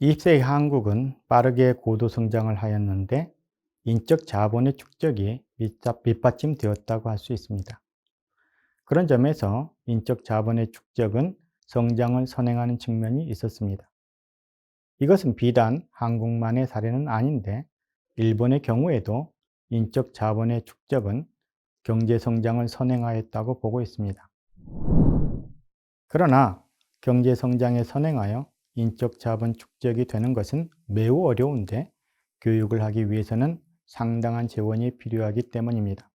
20세기 한국은 빠르게 고도 성장을 하였는데 인적 자본의 축적이 밑받침되었다고 할 수 있습니다. 그런 점에서 인적 자본의 축적은 성장을 선행하는 측면이 있었습니다. 이것은 비단 한국만의 사례는 아닌데 일본의 경우에도 인적 자본의 축적은 경제 성장을 선행하였다고 보고 있습니다. 그러나 경제 성장에 선행하여 인적 자본 축적이 되는 것은 매우 어려운데 교육을 하기 위해서는 상당한 재원이 필요하기 때문입니다.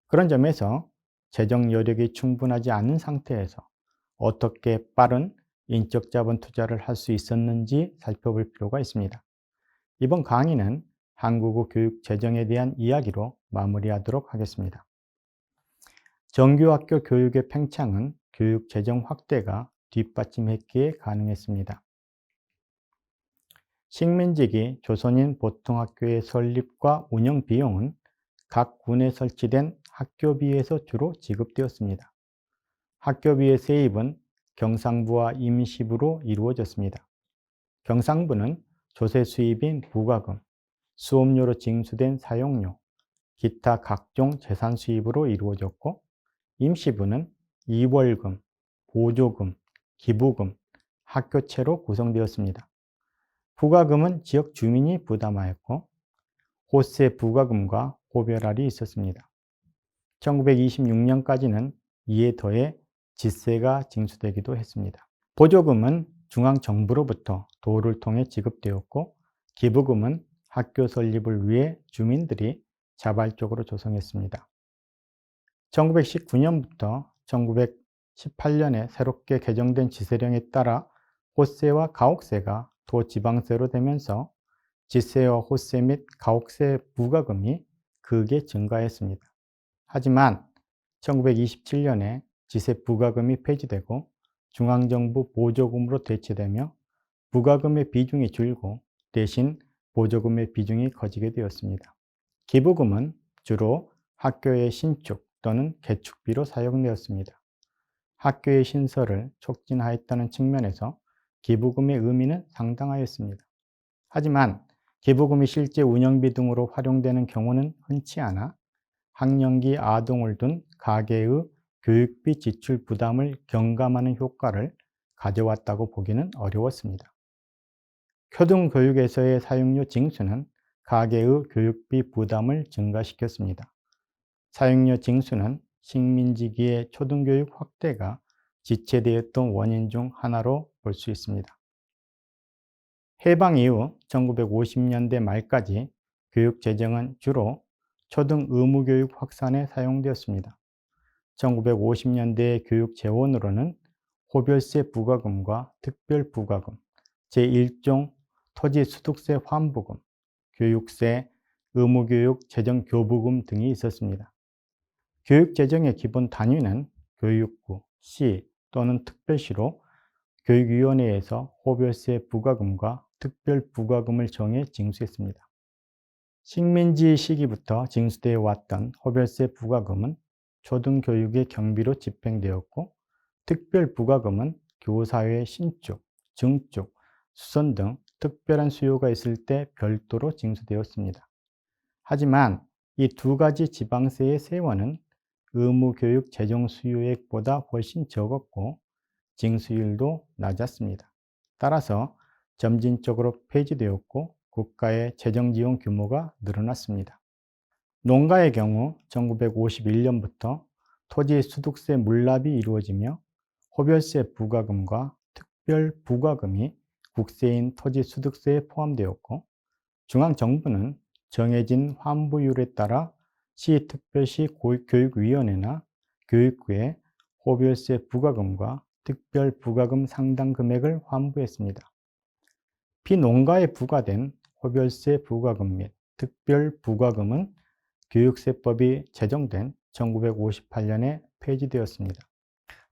그런 점에서 재정 여력이 충분하지 않은 상태에서 어떻게 빠른 인적 자본 투자를 할 수 있었는지 살펴볼 필요가 있습니다. 이번 강의는 한국어 교육 재정에 대한 이야기로 마무리하도록 하겠습니다. 정규학교 교육의 팽창은 교육 재정 확대가 뒷받침했기에 가능했습니다. 식민지기 조선인 보통학교의 설립과 운영 비용은 각 군에 설치된 학교비에서 주로 지급되었습니다. 학교비의 세입은 경상부와 임시부로 이루어졌습니다. 경상부는 조세 수입인 부가금, 수업료로 징수된 사용료, 기타 각종 재산 수입으로 이루어졌고, 임시부는 이월금, 보조금, 기부금, 학교채로 구성되었습니다. 부가금은 지역 주민이 부담하였고 호세 부가금과 호별할이 있었습니다. 1926년까지는 이에 더해 지세가 징수되기도 했습니다. 보조금은 중앙정부로부터 도를 통해 지급되었고 기부금은 학교 설립을 위해 주민들이 자발적으로 조성했습니다. 1919년부터 1918년에 새롭게 개정된 지세령에 따라 호세와 가옥세가 도지방세로 되면서 지세와 호세 및 가옥세 부가금이 크게 증가했습니다. 하지만 1927년에 지세 부가금이 폐지되고 중앙정부 보조금으로 대체되며 부가금의 비중이 줄고 대신 보조금의 비중이 커지게 되었습니다. 기부금은 주로 학교의 신축 또는 개축비로 사용되었습니다. 학교의 신설을 촉진하였다는 측면에서 기부금의 의미는 상당하였습니다. 하지만 기부금이 실제 운영비 등으로 활용되는 경우는 흔치 않아 학령기 아동을 둔 가계의 교육비 지출 부담을 경감하는 효과를 가져왔다고 보기는 어려웠습니다. 초등교육에서의 사용료 징수는 가계의 교육비 부담을 증가시켰습니다. 사용료 징수는 식민지기의 초등교육 확대가 지체되었던 원인 중 하나로 볼 수 있습니다. 해방 이후 1950년대 말까지 교육재정은 주로 초등 의무교육 확산에 사용되었습니다. 1950년대의 교육재원으로는 호별세 부가금과 특별부가금, 제1종 토지소득세 환부금, 교육세, 의무교육 재정교부금 등이 있었습니다. 교육재정의 기본 단위는 교육부, 시 또는 특별시로 교육위원회에서 호별세 부가금과 특별부가금을 정해 징수했습니다. 식민지 시기부터 징수되어 왔던 호별세 부가금은 초등교육의 경비로 집행되었고 특별부가금은 교사의 신축, 증축, 수선 등 특별한 수요가 있을 때 별도로 징수되었습니다. 하지만 이 두 가지 지방세의 세원은 의무교육 재정 수요액보다 훨씬 적었고 징수율도 낮았습니다. 따라서 점진적으로 폐지되었고 국가의 재정 지원 규모가 늘어났습니다. 농가의 경우 1951년부터 토지소득세 물납이 이루어지며 호별세 부가금과 특별부가금이 국세인 토지소득세에 포함되었고 중앙정부는 정해진 환부율에 따라 시특별시 교육위원회나 교육부에 호별세 부가금과 특별부가금 상당 금액을 환부했습니다. 피농가에 부과된 호별세 부가금 및 특별부가금은 교육세법이 제정된 1958년에 폐지되었습니다.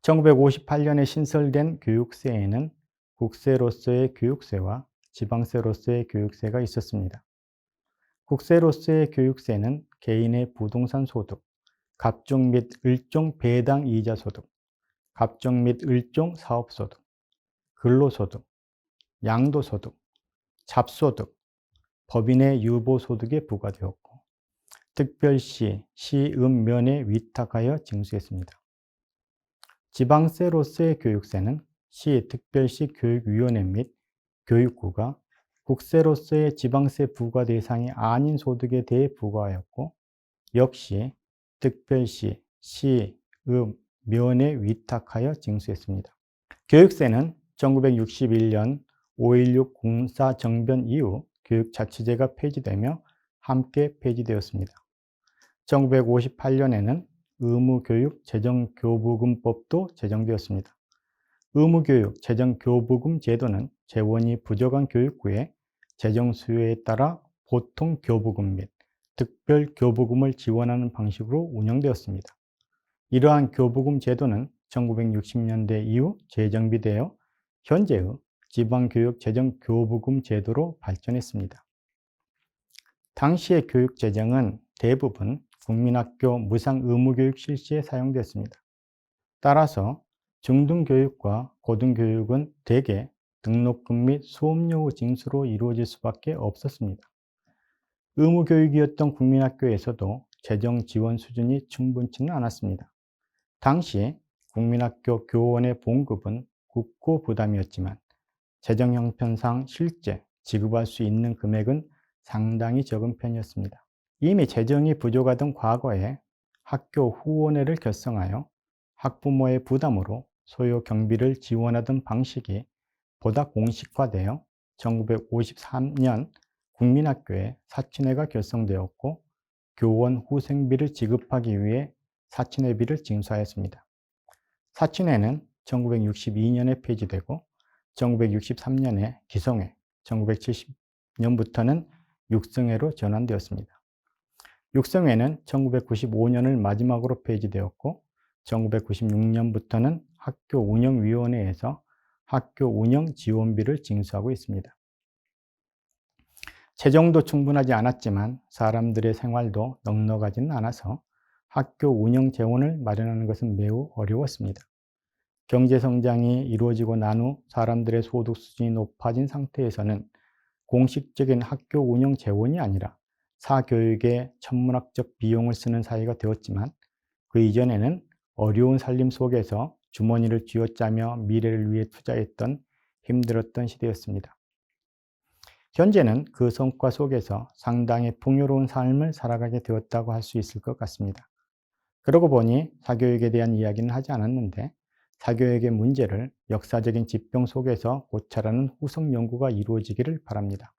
1958년에 신설된 교육세에는 국세로서의 교육세와 지방세로서의 교육세가 있었습니다. 국세로서의 교육세는 개인의 부동산 소득, 갑종 및 을종 배당 이자 소득, 갑종 및 을종 사업소득, 근로소득, 양도소득, 잡소득, 법인의 유보소득에 부과되었고 특별시, 시읍면에 위탁하여 징수했습니다. 지방세로서의 교육세는 시, 특별시 교육위원회 및 교육부가 국세로서의 지방세 부과 대상이 아닌 소득에 대해 부과하였고 역시 특별시, 시, 읍, 면에 위탁하여 징수했습니다. 교육세는 1961년 5.16 군사정변 이후 교육자치제가 폐지되며 함께 폐지되었습니다. 1958년에는 의무교육 재정교부금법도 제정되었습니다. 의무교육 재정교부금 제도는 재원이 부족한 교육부의 재정 수요에 따라 보통 교부금 및 특별 교부금을 지원하는 방식으로 운영되었습니다. 이러한 교부금 제도는 1960년대 이후 재정비되어 현재의 지방교육 재정교부금 제도로 발전했습니다. 당시의 교육재정은 대부분 국민학교 무상의무교육 실시에 사용됐습니다. 따라서 중등교육과 고등교육은 대개 등록금 및 수업료 징수로 이루어질 수밖에 없었습니다. 의무교육이었던 국민학교에서도 재정 지원 수준이 충분치는 않았습니다. 당시 국민학교 교원의 봉급은 국고 부담이었지만 재정 형편상 실제 지급할 수 있는 금액은 상당히 적은 편이었습니다. 이미 재정이 부족하던 과거에 학교 후원회를 결성하여 학부모의 부담으로 소요 경비를 지원하던 방식이 보다 공식화되어 1953년 국민학교에 사친회가 결성되었고 교원 후생비를 지급하기 위해 사친회비를 징수하였습니다. 사친회는 1962년에 폐지되고 1963년에 기성회, 1970년부터는 육성회로 전환되었습니다. 육성회는 1995년을 마지막으로 폐지되었고 1996년부터는 학교운영위원회에서 학교 운영 지원비를 징수하고 있습니다. 재정도 충분하지 않았지만 사람들의 생활도 넉넉하지는 않아서 학교 운영 재원을 마련하는 것은 매우 어려웠습니다. 경제성장이 이루어지고 난 후 사람들의 소득 수준이 높아진 상태에서는 공식적인 학교 운영 재원이 아니라 사교육에 천문학적 비용을 쓰는 사회가 되었지만 그 이전에는 어려운 살림 속에서 주머니를 쥐어짜며 미래를 위해 투자했던 힘들었던 시대였습니다. 현재는 그 성과 속에서 상당히 풍요로운 삶을 살아가게 되었다고 할 수 있을 것 같습니다. 그러고 보니 사교육에 대한 이야기는 하지 않았는데 사교육의 문제를 역사적인 지평 속에서 고찰하는 후속 연구가 이루어지기를 바랍니다.